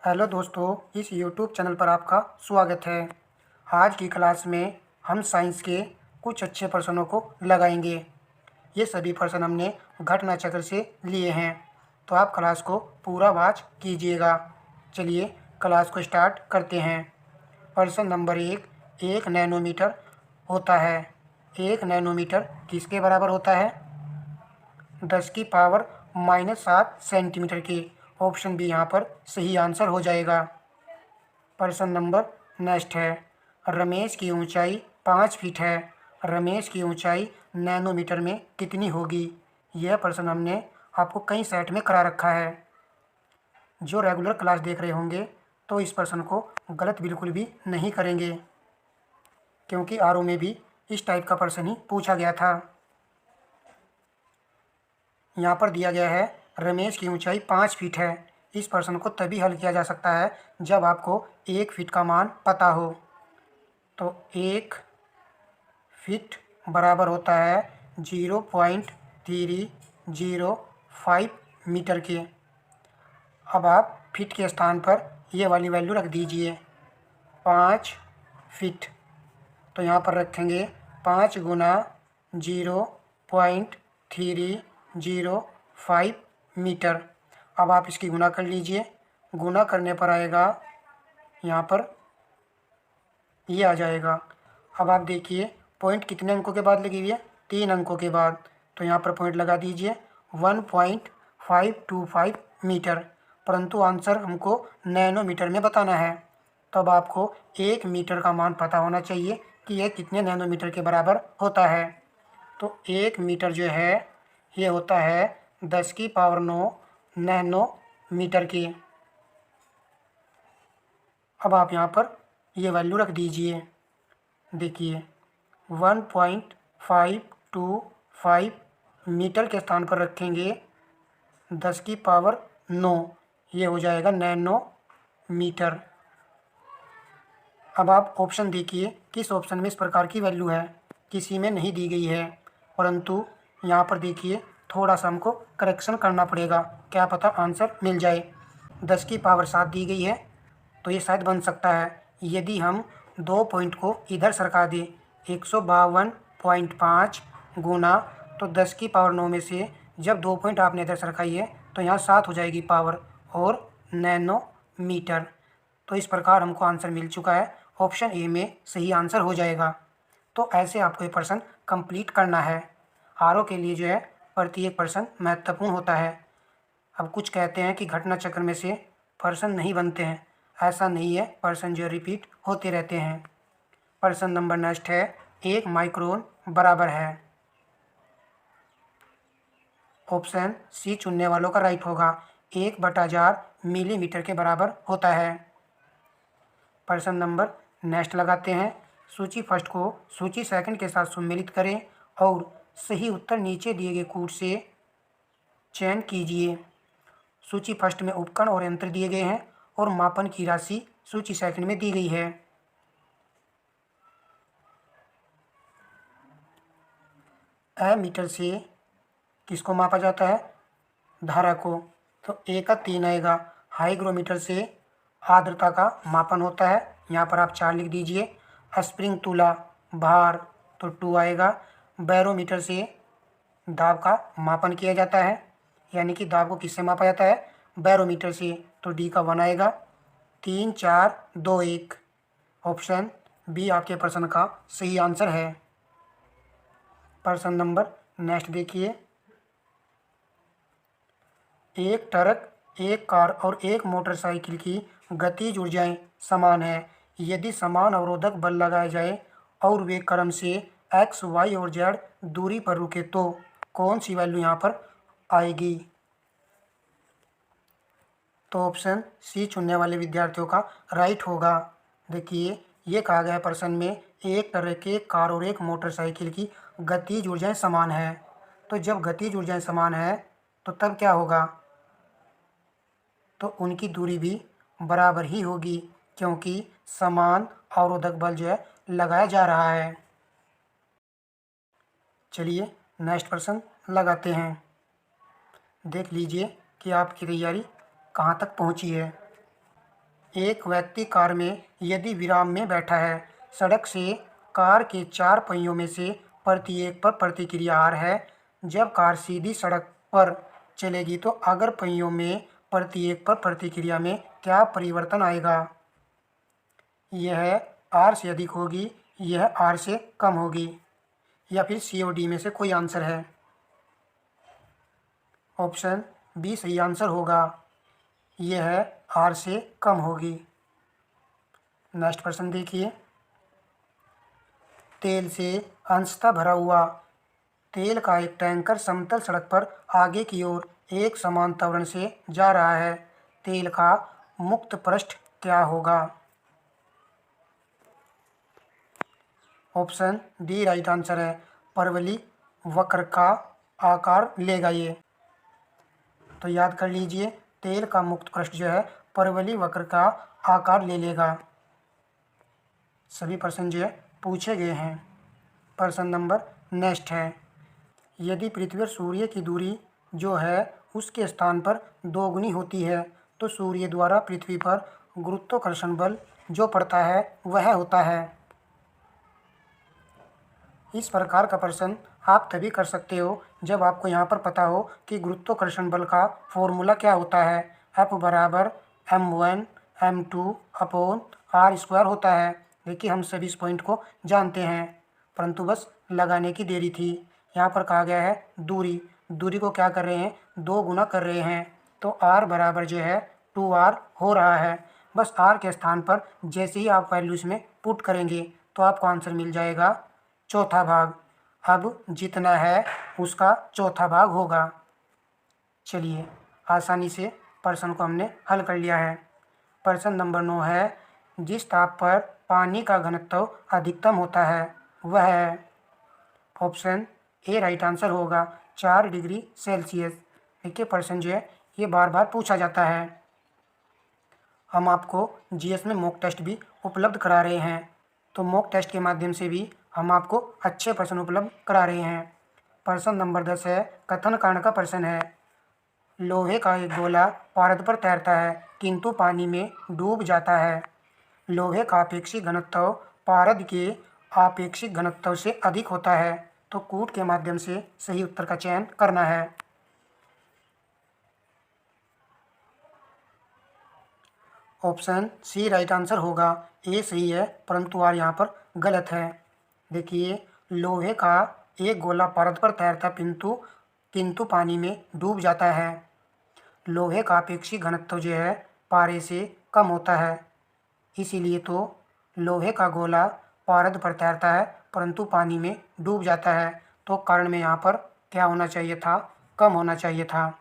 Hello दोस्तों, इस YouTube channel पर आपका स्वागत है। आज की क्लास में हम साइंस के कुछ अच्छे प्रश्नों को लगाएंगे। ये सभी प्रश्न हमने घटना चक्र से लिए हैं, तो आप क्लास को पूरा वॉच कीजिएगा। चलिए क्लास को स्टार्ट करते हैं। प्रश्न नंबर 1 नैनोमीटर होता है। 1 नैनोमीटर किसके बराबर होता है? 10⁻⁻7 सेंटीमीटर के। ऑप्शन बी यहाँ पर सही आंसर हो जाएगा। प्रश्न नंबर नेक्स्ट है। रमेश की ऊंचाई 5 फीट है। रमेश की ऊंचाई नैनोमीटर में कितनी होगी? यह प्रश्न हमने आपको कई सेट में करा रखा है। जो रेगुलर क्लास देख रहे होंगे तो इस प्रश्न को गलत बिल्कुल भी नहीं करेंगे, क्योंकि आरओ में भी इस टाइप का प्रश्न ही पूछा गया था। यहाँ पर दिया गया है रमेश की ऊंचाई 5 फीट है। इस प्रश्न को तभी हल किया जा सकता है जब आपको 1 फीट का मान पता हो। तो 1 फीट बराबर होता है 0.305 मीटर के। अब आप फीट के स्थान पर ये वाली वैल्यू रख दीजिए, 5 फीट। तो यहाँ पर रखेंगे 5 गुना 0.305 मीटर। अब आप इसकी गुना कर लीजिए। गुना करने पर आएगा यहाँ पर ये आ जाएगा। अब आप देखिए पॉइंट कितने अंकों के बाद लगी हुई है? 3 अंकों के बाद। तो यहाँ पर पॉइंट लगा दीजिए 1.525 मीटर, परंतु आंसर हमको नैनोमीटर में बताना है। तब आपको 1 मीटर का मान पता होना चाहिए कि यह कितने नैनोमीटर के बराबर होता है। तो 1 मीटर जो है ये होता है 10⁻9 नैनोमीटर की। अब आप यहाँ पर ये वैल्यू रख दीजिए। देखिए 1.525 मीटर के स्थान पर रखेंगे 10⁻9, ये हो जाएगा नैनोमीटर। अब आप ऑप्शन देखिए, किस ऑप्शन में इस प्रकार की वैल्यू है? किसी में नहीं दी गई है, परंतु यहाँ पर देखिए थोड़ा सा हमको करेक्शन करना पड़ेगा, क्या पता आंसर मिल जाए। 10⁻7 दी गई है तो ये शायद बन सकता है। यदि हम 2 पॉइंट को इधर सरका दें 152.5 गुना, तो 10⁻9 में से जब 2 पॉइंट आपने इधर सरकाई है तो यहाँ 7 हो जाएगी पावर और नैनोमीटर। तो इस प्रकार हमको आंसर मिल चुका है। ऑप्शन ए में सही आंसर हो जाएगा। तो ऐसे आपको ये प्रश्न कंप्लीट करना है। आरओ के लिए जो है प्रत्येक प्रश्न महत्वपूर्ण होता है। अब कुछ कहते हैं कि घटना चक्र में से प्रश्न नहीं बनते हैं, ऐसा नहीं है। प्रश्न जो रिपीट होते रहते हैं। प्रश्न नंबर नेक्स्ट है। 1 माइक्रोन बराबर है। ऑप्शन सी चुनने वालों का राइट होगा। 1/1000 मिलीमीटर के बराबर होता है। प्रश्न नंबर नेक्स्ट लगाते हैं। सूची फर्स्ट को सूची सेकंड के साथ सम्मिलित करें और सही उत्तर नीचे दिए गए कूट से चयन कीजिए। सूची फर्स्ट में उपकरण और यंत्र दिए गए हैं और मापन की राशि सूची सेकंड में दी गई है। एमीटर से किसको मापा जाता है? धारा को। तो ए का 3 आएगा। हाइग्रोमीटर से आर्द्रता का मापन होता है, यहाँ पर आप 4 लिख दीजिए। स्प्रिंग तुला भार, तो 2 आएगा। बैरोमीटर से दाब का मापन किया जाता है, यानी कि दाब को किससे मापा जाता है? बैरोमीटर से, तो डी का 1 आएगा। 3 4 2 1। ऑप्शन बी आपके प्रश्न का सही आंसर है। प्रश्न नंबर नेक्स्ट देखिए। एक ट्रक, एक कार और एक मोटरसाइकिल की गतिज ऊर्जाएं समान है। यदि समान अवरोधक बल लगाए जाए और वे क्रम से एक्स, वाई और जेड दूरी पर रुके तो कौन सी वैल्यू यहाँ पर आएगी? तो ऑप्शन सी चुनने वाले विद्यार्थियों का राइट होगा। देखिए ये कहा गया है प्रश्न में, एक ट्रक, एक कार और एक मोटरसाइकिल की गतिज ऊर्जाएं समान है। तो जब गतिज ऊर्जाएं समान है तो तब क्या होगा? तो उनकी दूरी भी बराबर ही होगी, क्योंकि समान अवरोधक बल जो है लगाया जा रहा है। चलिए नेक्स्ट प्रश्न लगाते हैं। देख लीजिए कि आपकी तैयारी कहाँ तक पहुँची है। एक व्यक्ति कार में यदि विराम में बैठा है, सड़क से कार के 4 पहियों में से प्रत्येक पर प्रतिक्रिया आर है। जब कार सीधी सड़क पर चलेगी तो अगर पहियों में प्रत्येक पर प्रतिक्रिया में क्या परिवर्तन आएगा? यह आर से अधिक होगी, यह आर से कम होगी, या फिर सी और डी में से कोई आंसर है? ऑप्शन बी सही आंसर होगा, यह आर से कम होगी। नेक्स्ट प्रश्न देखिए। तेल से अंशतः भरा हुआ तेल का एक टैंकर समतल सड़क पर आगे की ओर एक समान त्वरण से जा रहा है। तेल का मुक्त पृष्ठ क्या होगा? ऑप्शन डी राइट आंसर है, परवलय वक्र का आकार लेगा ये। तो याद कर लीजिए, तेल का मुक्त पृष्ठ जो है परवलय वक्र का आकार ले लेगा। सभी प्रश्न जो है पूछे गए हैं। प्रश्न नंबर नेक्स्ट है, यदि पृथ्वी और सूर्य की दूरी जो है उसके स्थान पर दोगुनी होती है तो सूर्य द्वारा पृथ्वी पर गुरुत्वाकर्षण बल जो पड़ता है वह होता है। इस प्रकार का प्रश्न आप तभी कर सकते हो जब आपको यहाँ पर पता हो कि गुरुत्वाकर्षण बल का फॉर्मूला क्या होता है। F बराबर m1m2/r² होता है। देखिए, हम सभी इस पॉइंट को जानते हैं, परंतु बस लगाने की देरी थी। यहाँ पर कहा गया है दूरी को क्या कर रहे हैं, 2 गुना कर रहे हैं, तो r बराबर जो है 2r हो रहा है। बस r के स्थान पर जैसे ही आप वैल्यू इसमें पुट करेंगे तो आपको आंसर मिल जाएगा चौथा भाग। अब जितना है उसका चौथा भाग होगा। चलिए, आसानी से प्रश्न को हमने हल कर लिया है। प्रश्न नंबर 9 है, जिस ताप पर पानी का घनत्व अधिकतम होता है वह है। ऑप्शन ए राइट आंसर होगा, 4 डिग्री सेल्सियस। देखिए, प्रश्न जो है ये बार बार पूछा जाता है। हम आपको जीएस में मॉक टेस्ट भी उपलब्ध करा रहे हैं, तो मॉक टेस्ट के माध्यम से भी हम आपको अच्छे प्रश्न उपलब्ध करा रहे हैं। प्रश्न नंबर 10 है, कथन कारण का प्रश्न है। लोहे का एक गोला पारद पर तैरता है किंतु पानी में डूब जाता है। लोहे का आपेक्षिक घनत्व पारद के आपेक्षिक घनत्व से अधिक होता है, तो कूट के माध्यम से सही उत्तर का चयन करना है। ऑप्शन सी राइट आंसर होगा, ए सही है, परंतु आर यहाँ पर गलत है। देखिए, लोहे का एक गोला पारद पर तैरता किंतु पानी में डूब जाता है। लोहे का अपेक्षित घनत्व जो है पारे से कम होता है, इसीलिए तो लोहे का गोला पारद पर तैरता है परंतु पानी में डूब जाता है। तो कारण में यहाँ पर क्या होना चाहिए था, कम होना चाहिए था।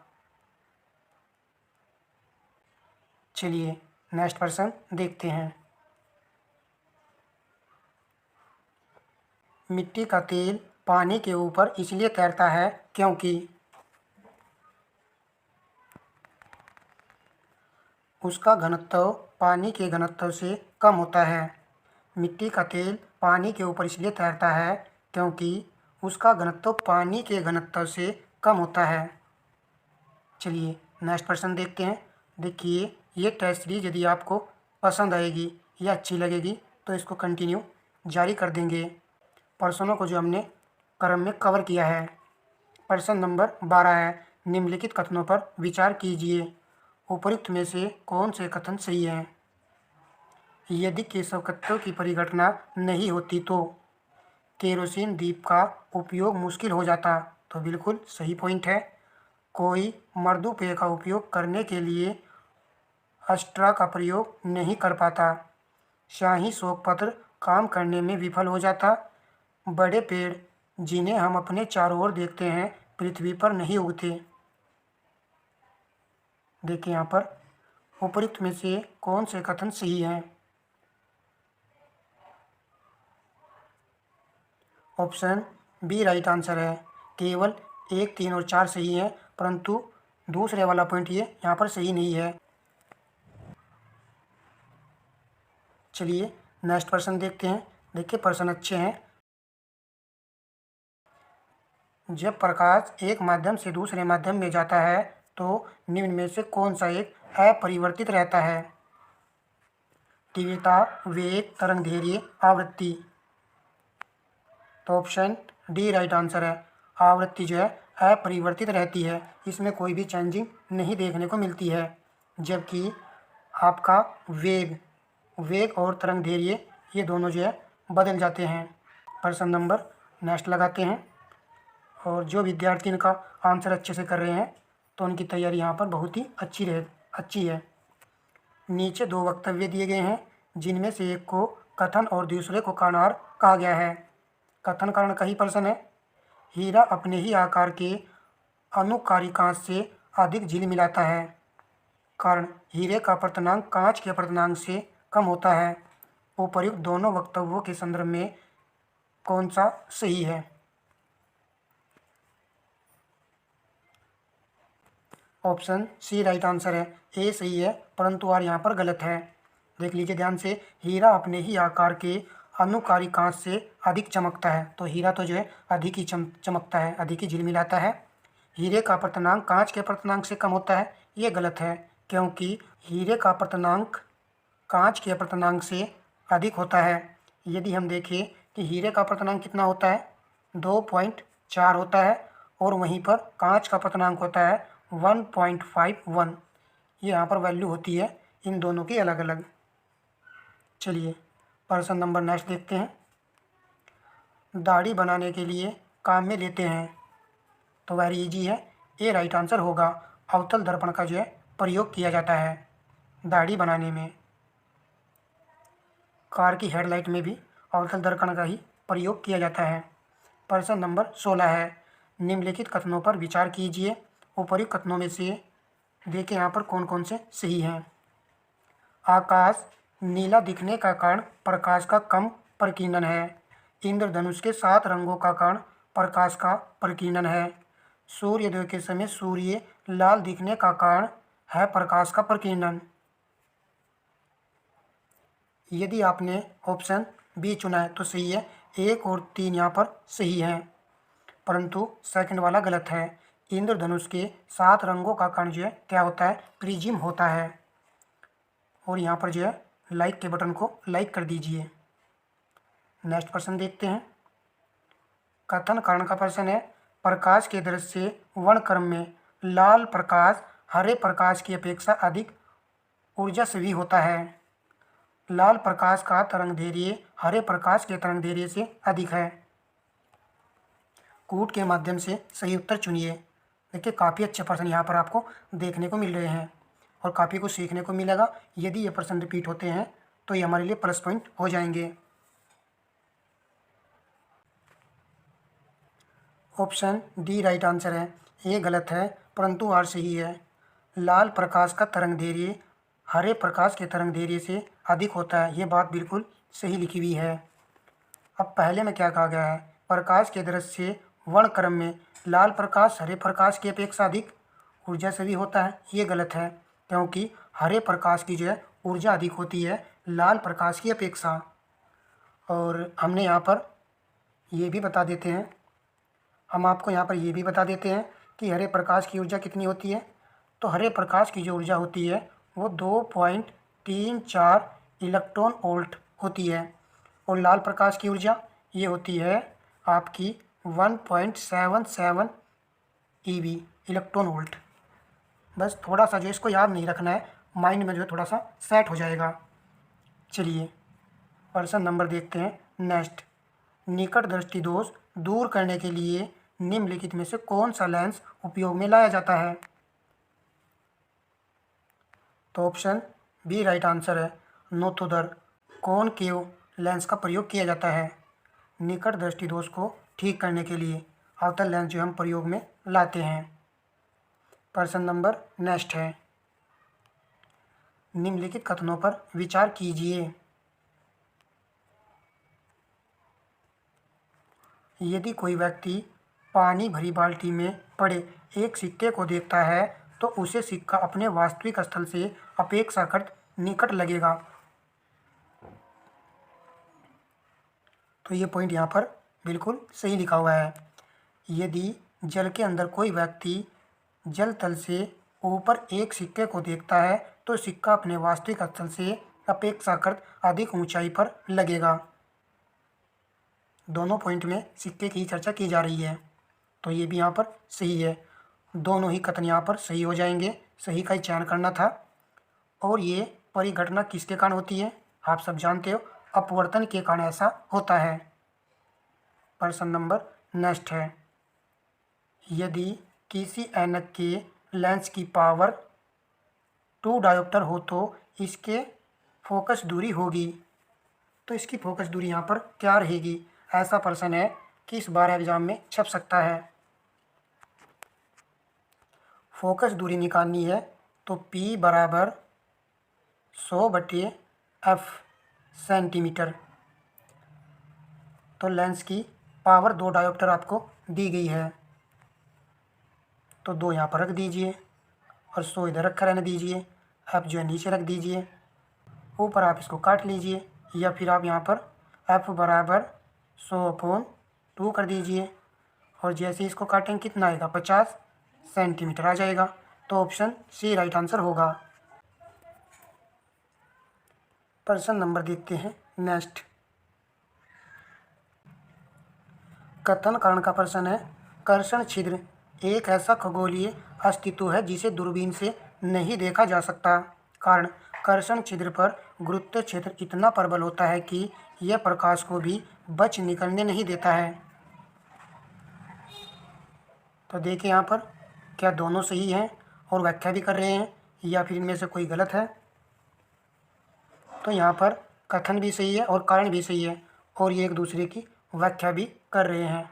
चलिए, नेक्स्ट प्रश्न देखते हैं। मिट्टी का तेल पानी के ऊपर इसलिए तैरता है क्योंकि उसका घनत्व पानी के घनत्व से कम होता है। मिट्टी का तेल पानी के ऊपर इसलिए तैरता है क्योंकि उसका घनत्व पानी के घनत्व से कम होता है। चलिए, नेक्स्ट प्रश्न देखते हैं। देखिए, ये टेस्ट सीरीज यदि आपको पसंद आएगी या अच्छी लगेगी तो इसको कंटिन्यू जारी कर देंगे। प्रश्नों को जो हमने क्रम में कवर किया है। प्रश्न नंबर 12 है, निम्नलिखित कथनों पर विचार कीजिए। उपयुक्त में से कौन से कथन सही हैं? यदि केशवकत्व की परिघटना नहीं होती तो केरोसिन दीप का उपयोग मुश्किल हो जाता, तो बिल्कुल सही पॉइंट है। कोई मृदुपेय का उपयोग करने के लिए अस्ट्रा का प्रयोग नहीं कर पाता। शाही शोकपत्र काम करने में विफल हो जाता। बड़े पेड़ जिन्हें हम अपने चारों ओर देखते हैं पृथ्वी पर नहीं उगते। देखिए, यहाँ पर उपयुक्त में से कौन से कथन सही हैं? ऑप्शन बी राइट आंसर है, केवल 1, 3 और 4 सही हैं, परंतु दूसरे वाला पॉइंट ये यहाँ पर सही नहीं है। चलिए, नेक्स्ट प्रश्न देखते हैं। देखिए, प्रश्न अच्छे हैं। जब प्रकाश एक माध्यम से दूसरे माध्यम में जाता है तो निम्न में से कौन सा एक अपरिवर्तित रहता है? तीव्रता, वेग, तरंगदैर्घ्य, आवृत्ति। तो ऑप्शन डी राइट आंसर है। आवृत्ति जो है अपरिवर्तित रहती है, इसमें कोई भी चेंजिंग नहीं देखने को मिलती है। जबकि आपका वेग और तरंगदैर्घ्य ये दोनों जो है बदल जाते हैं। प्रश्न नंबर नेक्स्ट लगाते हैं। और जो विद्यार्थी इनका आंसर अच्छे से कर रहे हैं तो उनकी तैयारी यहाँ पर बहुत ही अच्छी है। नीचे दो वक्तव्य दिए गए हैं, जिनमें से एक को कथन और दूसरे को कारण कहा गया है। कथन कारण का ही प्रश्न है। हीरा अपने ही आकार के अनुकारी कांच से अधिक झिलमिलाता है। कारण, हीरे का अपवर्तनांक कांच के अपवर्तनांक से कम होता है। उपर्युक्त दोनों वक्तव्यों के संदर्भ में कौन सा सही है? ऑप्शन सी राइट आंसर है। ए सही है, परंतु आर यहाँ पर गलत है। देख लीजिए ध्यान से। हीरा अपने ही आकार के अनुकारी कांच से अधिक चमकता है। तो हीरा तो जो है अधिक ही चमकता है, अधिक ही झिलमिलाता है। हीरे का अपवर्तनांक कांच के अपवर्तनांक से कम होता है, ये गलत है, क्योंकि हीरे का अपवर्तनांक कांच के अपवर्तनांक से अधिक होता है। यदि हम देखें कि हीरे का अपवर्तनांक कितना होता है, 2.4 होता है, और वहीं पर कांच का अपवर्तनांक होता है 1.51। ये यहाँ पर वैल्यू होती है इन दोनों की अलग अलग। चलिए प्रश्न नंबर नेक्स्ट देखते हैं। दाढ़ी बनाने के लिए काम में लेते हैं। तो वेरी इजी है, ये राइट आंसर होगा। अवतल दर्पण का जो है प्रयोग किया जाता है दाढ़ी बनाने में। कार की हेडलाइट में भी अवतल दर्पण का ही प्रयोग किया जाता है। प्रश्न नंबर 16 है। निम्नलिखित कथनों पर विचार कीजिए। उपर्युक्त कथनों में से देखिए यहाँ पर कौन कौन से सही हैं। आकाश नीला दिखने का कारण प्रकाश का कम प्रकीर्णन है। इंद्रधनुष के 7 रंगों का कारण प्रकाश का प्रकीर्णन है। सूर्योदय के समय सूर्य लाल दिखने का कारण है प्रकाश का प्रकीर्णन। यदि आपने ऑप्शन बी चुना है तो सही है। 1 और 3 यहाँ पर सही हैं, परंतु सेकंड वाला गलत है। इंद्रधनुष के 7 रंगों का कारण जो है क्या होता है, प्रिज्म होता है। और यहाँ पर जो है लाइक के बटन को लाइक कर दीजिए। नेक्स्ट प्रश्न देखते हैं। कथन कारण का प्रश्न है। प्रकाश के दृश्य वर्णक्रम में लाल प्रकाश हरे प्रकाश की अपेक्षा अधिक ऊर्जास्वी होता है। लाल प्रकाश का तरंगदैर्घ्य हरे प्रकाश के तरंगदैर्घ्य से अधिक है। कूट के माध्यम से सही उत्तर चुनिए। देखिए काफ़ी अच्छे प्रश्न यहाँ पर आपको देखने को मिल रहे हैं और काफ़ी कुछ सीखने को मिलेगा। यदि ये प्रश्न रिपीट होते हैं तो ये हमारे लिए प्लस पॉइंट हो जाएंगे। ऑप्शन डी राइट आंसर है। ये गलत है, परंतु आर सही है। लाल प्रकाश का तरंगदैर्घ्य हरे प्रकाश के तरंगदैर्घ्य से अधिक होता है। ये बात बिल्कुल सही लिखी हुई है। अब पहले में क्या कहा गया है, प्रकाश के दृश्य वर्णक्रम में लाल प्रकाश हरे प्रकाश की अपेक्षा अधिक ऊर्जास्वी होता है। ये गलत है, क्योंकि हरे प्रकाश की जो है ऊर्जा अधिक होती है लाल प्रकाश की अपेक्षा। और हमने यहाँ पर ये भी बता देते हैं, हम आपको यहाँ पर ये भी बता देते हैं कि हरे प्रकाश की ऊर्जा कितनी होती है। तो हरे प्रकाश की जो ऊर्जा होती है वो 2.34 इलेक्ट्रॉन वोल्ट होती है, और लाल प्रकाश की ऊर्जा ये होती है आपकी 1.77 ईवी इलेक्ट्रॉन वोल्ट। बस थोड़ा सा जो इसको याद नहीं रखना है, माइंड में जो है थोड़ा सा सेट हो जाएगा। चलिए प्रश्न नंबर देखते हैं नेक्स्ट। निकट दृष्टि दोष दूर करने के लिए निम्नलिखित में से कौन सा लेंस उपयोग में लाया जाता है? तो ऑप्शन बी राइट आंसर है। नोथोदर कॉनकेव लेंस का प्रयोग किया जाता है निकट दृष्टि दोष को ठीक करने के लिए। अवतल लेंस जो हम प्रयोग में लाते हैं। प्रश्न नंबर नेक्स्ट है। निम्नलिखित कथनों पर विचार कीजिए। यदि कोई व्यक्ति पानी भरी बाल्टी में पड़े एक सिक्के को देखता है तो उसे सिक्का अपने वास्तविक स्थल से अपेक्षाकृत निकट लगेगा। तो ये पॉइंट यहाँ पर बिल्कुल सही लिखा हुआ है। यदि जल के अंदर कोई व्यक्ति जल तल से ऊपर एक सिक्के को देखता है तो सिक्का अपने वास्तविक स्थल से अपेक्षाकृत अधिक ऊंचाई पर लगेगा। दोनों पॉइंट में सिक्के की चर्चा की जा रही है, तो ये भी यहाँ पर सही है। दोनों ही कथन यहाँ पर सही हो जाएंगे, सही का ही चयन करना था। और ये परिघटना किसके कारण होती है? आप सब जानते हो, अपवर्तन के कारण ऐसा होता है। प्रश्न नंबर नेक्स्ट है, यदि किसी ऐनक के लेंस की पावर 2 डायोप्टर हो तो इसके फोकस दूरी होगी। तो इसकी फोकस दूरी यहाँ पर क्या रहेगी? ऐसा प्रश्न है कि इस बार एग्जाम में छप सकता है। फोकस दूरी निकालनी है तो P बराबर 100/f सेंटीमीटर। तो लेंस की पावर 2 डायोप्टर आपको दी गई है, तो 2 यहाँ पर रख दीजिए और 100 इधर रखा रहने दीजिए। f जो है नीचे रख दीजिए, ऊपर आप इसको काट लीजिए, या फिर आप यहाँ पर f बराबर 100/2 कर दीजिए। और जैसे इसको काटेंगे कितना आएगा? 50 सेंटीमीटर आ जाएगा। तो ऑप्शन सी राइट आंसर होगा। प्रश्न नंबर देखते हैं नेक्स्ट। कथन कारण का प्रश्न है, कर्षण छिद्र एक ऐसा खगोलीय अस्तित्व है जिसे दूरबीन से नहीं देखा जा सकता। कारण, कर्षण छिद्र पर गुरुत्व क्षेत्र इतना प्रबल होता है कि यह प्रकाश को भी बच निकलने नहीं देता है। तो देखिए यहाँ पर क्या दोनों सही हैं और व्याख्या भी कर रहे हैं, या फिर इनमें से कोई गलत है? तो यहाँ पर कथन भी सही है और कारण भी सही है, और ये एक दूसरे की व्याख्या भी कर रहे हैं।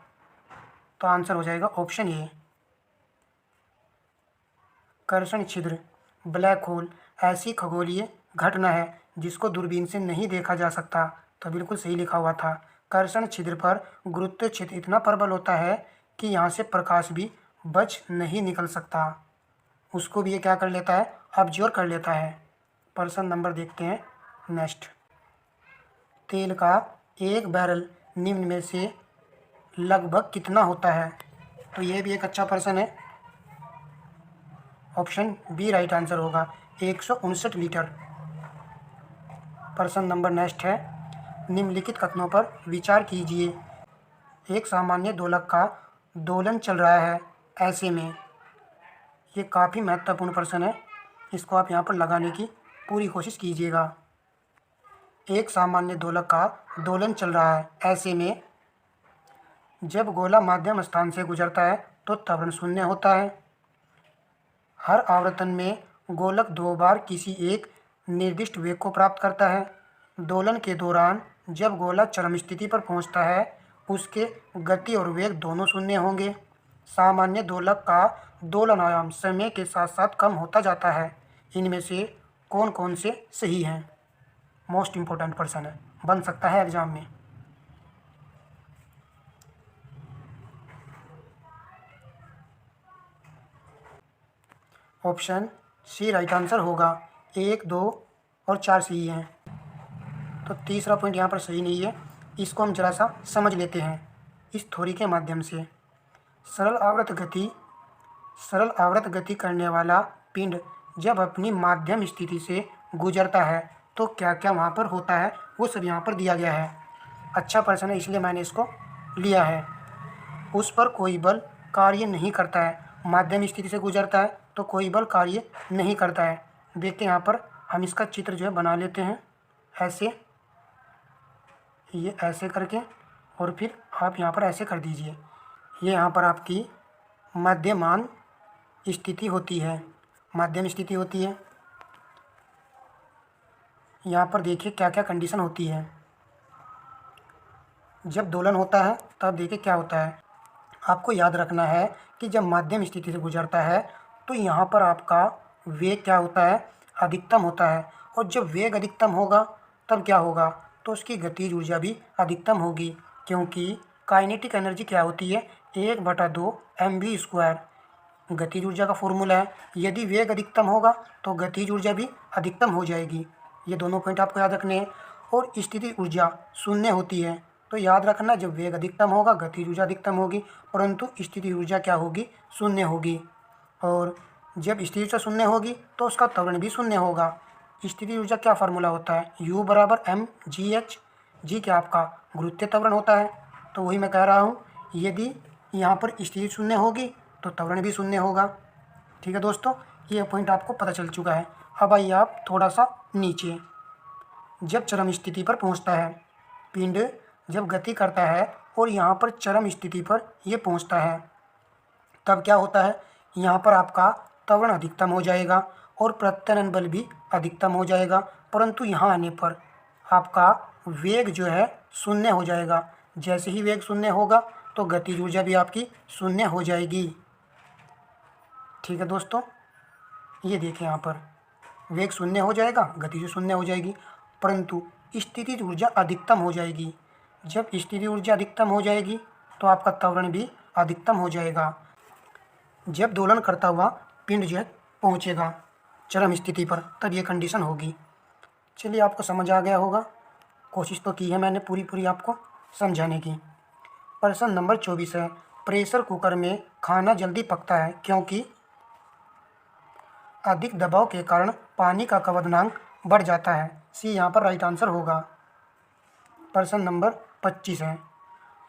तो आंसर हो जाएगा ऑप्शन ए। कर्षण छिद्र ब्लैक होल ऐसी खगोलीय घटना है जिसको दूरबीन से नहीं देखा जा सकता। तो बिल्कुल सही लिखा हुआ था। कर्षण छिद्र पर गुरुत्व क्षेत्र इतना प्रबल होता है कि यहाँ से प्रकाश भी बच नहीं निकल सकता, उसको भी ये क्या कर लेता है? अब्जॉर्ब कर लेता है। प्रश्न नंबर देखते हैं नेक्स्ट। तेल का एक बैरल निम्न में से लगभग कितना होता है? तो ये भी एक अच्छा प्रश्न है। ऑप्शन बी राइट आंसर होगा, 159 लीटर। प्रश्न नंबर नेक्स्ट है, निम्नलिखित कथनों पर विचार कीजिए। एक सामान्य दोलक का दोलन चल रहा है, ऐसे में। ये काफ़ी महत्वपूर्ण प्रश्न है, इसको आप यहाँ पर लगाने की पूरी कोशिश कीजिएगा। एक सामान्य दोलक का दोलन चल रहा है, ऐसे में जब गोला माध्यम स्थान से गुजरता है तो त्वरण शून्य होता है। हर आवर्तन में गोलक 2 बार किसी एक निर्दिष्ट वेग को प्राप्त करता है। दोलन के दौरान जब गोला चरम स्थिति पर पहुंचता है, उसके गति और वेग दोनों शून्य होंगे। सामान्य दोलक का दोलन आयाम समय के साथ साथ कम होता जाता है। इनमें से कौन कौन से सही हैं? मोस्ट इम्पोर्टेंट प्रश्न है, बन सकता है एग्जाम में। ऑप्शन सी राइट आंसर होगा, 1, 2 और 4 सही हैं। तो तीसरा पॉइंट यहाँ पर सही नहीं है, इसको हम जरा सा समझ लेते हैं इस थ्योरी के माध्यम से। सरल आवर्त गति करने वाला पिंड जब अपनी माध्यम स्थिति से गुजरता है तो क्या क्या वहाँ पर होता है, वो सब यहाँ पर दिया गया है। अच्छा प्रश्न है, इसलिए मैंने इसको लिया है। उस पर कोई बल कार्य नहीं करता है, माध्यम स्थिति से गुजरता है तो कोई बल कार्य नहीं करता है। देखते हैं यहाँ पर हम इसका चित्र जो है बना लेते हैं, ऐसे, ये ऐसे करके, और फिर आप यहाँ पर ऐसे कर दीजिए। ये यहाँ पर आपकी मध्यमान स्थिति होती है, माध्यम स्थिति होती है। यहाँ पर देखिए क्या क्या कंडीशन होती है। जब दोलन होता है तब देखिए क्या होता है। आपको याद रखना है कि जब माध्यम स्थिति से गुजरता है तो यहाँ पर आपका वेग क्या होता है? अधिकतम होता है। और जब वेग अधिकतम होगा तब क्या होगा? तो उसकी गतिज ऊर्जा भी अधिकतम होगी, क्योंकि काइनेटिक एनर्जी क्या होती है? 1/2 mv²। गतिज ऊर्जा का फॉर्मूला है। यदि वेग अधिकतम होगा तो गतिज ऊर्जा भी अधिकतम हो जाएगी। ये दोनों पॉइंट आपको याद रखने हैं। और स्थिति ऊर्जा शून्य होती है, तो याद रखना जब वेग अधिकतम होगा गतिज ऊर्जा अधिकतम होगी, परंतु स्थिति ऊर्जा क्या होगी? शून्य होगी। और जब स्थिति ऊर्जा शून्य होगी तो उसका त्वरण भी शून्य होगा। स्थिति ऊर्जा क्या फार्मूला होता है, U बराबर mgh। जी क्या आपका गुरुत्वीय त्वरण होता है। तो वही मैं कह रहा हूँ, यदि यहाँ पर स्थिति शून्य होगी तो त्वरण भी शून्य होगा। ठीक है दोस्तों, ये पॉइंट आपको पता चल चुका है। अब आइए आप थोड़ा सा नीचे, जब चरम स्थिति पर पहुँचता है पिंड, जब गति करता है और यहाँ पर चरम स्थिति पर ये पहुँचता है, तब क्या होता है, यहाँ पर आपका त्वरण अधिकतम हो जाएगा और प्रत्यानयन बल भी अधिकतम हो जाएगा, परंतु यहाँ आने पर आपका वेग जो है शून्य हो जाएगा। जैसे ही वेग शून्य होगा तो गतिज ऊर्जा भी आपकी शून्य हो जाएगी। ठीक है दोस्तों, ये देखिए यहाँ पर वेग शून्य हो जाएगा, गतिज शून्य हो जाएगी, परंतु स्थितिज ऊर्जा अधिकतम हो जाएगी। जब स्थिति ऊर्जा अधिकतम हो जाएगी तो आपका त्वरण भी अधिकतम हो जाएगा। जब दोलन करता हुआ पिंड जो है पहुँचेगा चरम स्थिति पर, तब ये कंडीशन होगी। चलिए, आपको समझ आ गया होगा। कोशिश तो की है मैंने पूरी आपको समझाने की। प्रश्न नंबर 24 है, प्रेशर कुकर में खाना जल्दी पकता है क्योंकि अधिक दबाव के कारण पानी का क्वथनांक बढ़ जाता है। सी यहाँ पर राइट आंसर होगा। प्रश्न नंबर 25 है,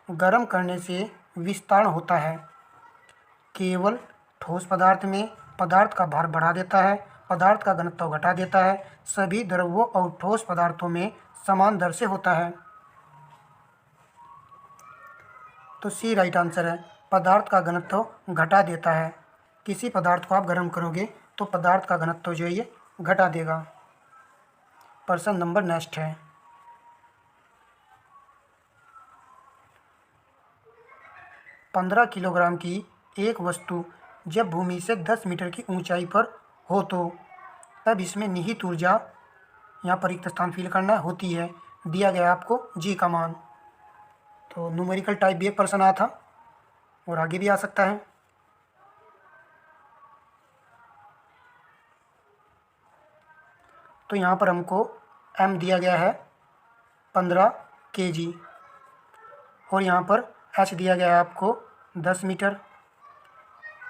गर्म करने से विस्तारण होता है। केवल ठोस पदार्थ में पदार्थ का भार बढ़ा देता है, पदार्थ का घनत्व घटा देता है, सभी द्रवों और ठोस पदार्थों में समान दर से होता है। तो सी राइट आंसर है, पदार्थ का घनत्व घटा देता है। किसी पदार्थ को आप गर्म करोगे तो पदार्थ का घनत्व जो है ये घटा देगा। प्रश्न नंबर नेक्स्ट है, 15 किलोग्राम की एक वस्तु जब भूमि से 10 मीटर की ऊंचाई पर हो तो तब इसमें निहित ऊर्जा, यहाँ पर रिक्त स्थान फिल करना होती है। दिया गया आपको जी का मान। तो न्यूमेरिकल टाइप भी एक प्रश्न आया था और आगे भी आ सकता है। तो यहाँ पर हमको m दिया गया है 15 kg और यहाँ पर h दिया गया है आपको 10 मीटर।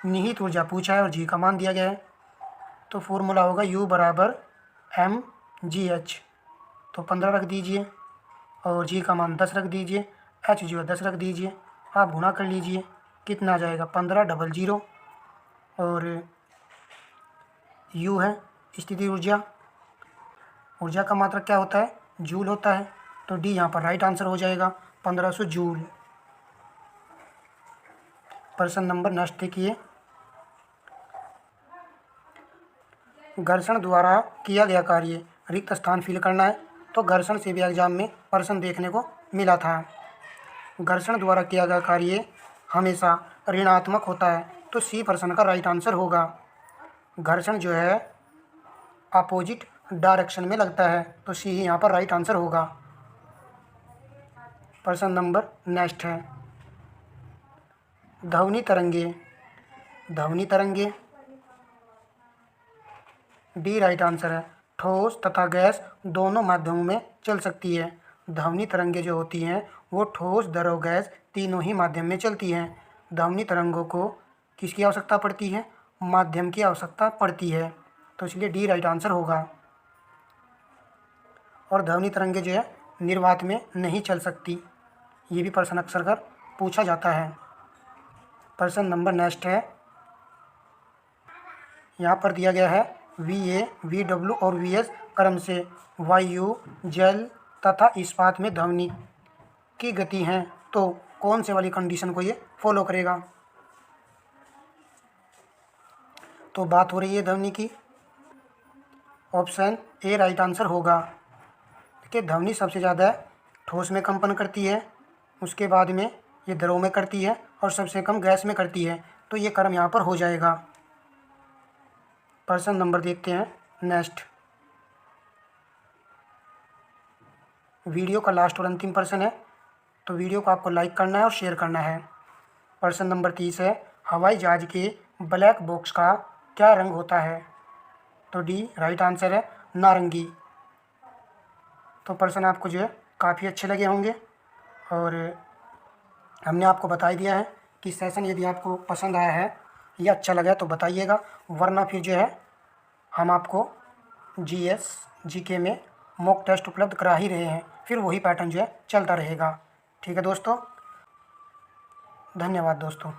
निहित ऊर्जा पूछा है और जी का मान दिया गया है। तो फॉर्मूला होगा U बराबर mgh। तो 15 रख दीजिए और जी का मान 10 रख दीजिए, h जो है 10 रख दीजिए। आप गुणा कर लीजिए, कितना आ जाएगा 1500 और U है स्थिति ऊर्जा। ऊर्जा का मात्रक क्या होता है, जूल होता है। तो डी यहाँ पर राइट आंसर हो जाएगा, 1500 जूल। प्रश्न नंबर नेक्स्ट देखिए, घर्षण द्वारा किया गया कार्य रिक्त स्थान फिल करना है। तो घर्षण से भी एग्जाम में प्रश्न देखने को मिला था। घर्षण द्वारा किया गया कार्य हमेशा ऋणात्मक होता है। तो सी प्रश्न का राइट आंसर होगा। घर्षण जो है अपोजिट डायरेक्शन में लगता है। तो सी ही यहाँ पर राइट आंसर होगा। प्रश्न नंबर नेक्स्ट है, ध्वनि तरंगे। ध्वनि तरंगे डी राइट आंसर है। ठोस तथा गैस दोनों माध्यमों में चल सकती है। ध्वनि तरंगे जो होती हैं वो ठोस, द्रव, गैस तीनों ही माध्यम में चलती हैं। ध्वनि तरंगों को किसकी आवश्यकता पड़ती है, माध्यम की आवश्यकता पड़ती है। तो इसलिए डी राइट आंसर होगा। और ध्वनि तरंगे जो है निर्वात में नहीं चल सकती। ये भी प्रश्न अक्सर कर पूछा जाता है। प्रश्न नंबर नेक्स्ट है, यहाँ पर दिया गया है VA, VW और VS क्रम से वायु, जल तथा इस्पात में ध्वनि की गति हैं। तो कौन से वाली कंडीशन को ये फॉलो करेगा। तो बात हो रही है ध्वनि की। ऑप्शन ए राइट आंसर होगा। देखिए, ध्वनि सबसे ज़्यादा ठोस में कंपन करती है, उसके बाद में ये द्रव में करती है और सबसे कम गैस में करती है। तो ये क्रम यहाँ पर हो जाएगा। प्रश्न नंबर देखते हैं नेक्स्ट। वीडियो का लास्ट और अंतिम प्रश्न है, तो वीडियो को आपको लाइक करना है और शेयर करना है। प्रश्न नंबर 30 है, हवाई जहाज के ब्लैक बॉक्स का क्या रंग होता है। तो डी राइट आंसर है, नारंगी। तो प्रश्न आपको जो है काफ़ी अच्छे लगे होंगे और हमने आपको बता दिया है कि सेशन यदि आपको पसंद आया है या अच्छा लगा तो बताइएगा, वरना फिर जो है हम आपको जीएस जीके में मॉक टेस्ट उपलब्ध करा ही रहे हैं, फिर वही पैटर्न जो है चलता रहेगा। ठीक है दोस्तों, धन्यवाद दोस्तों।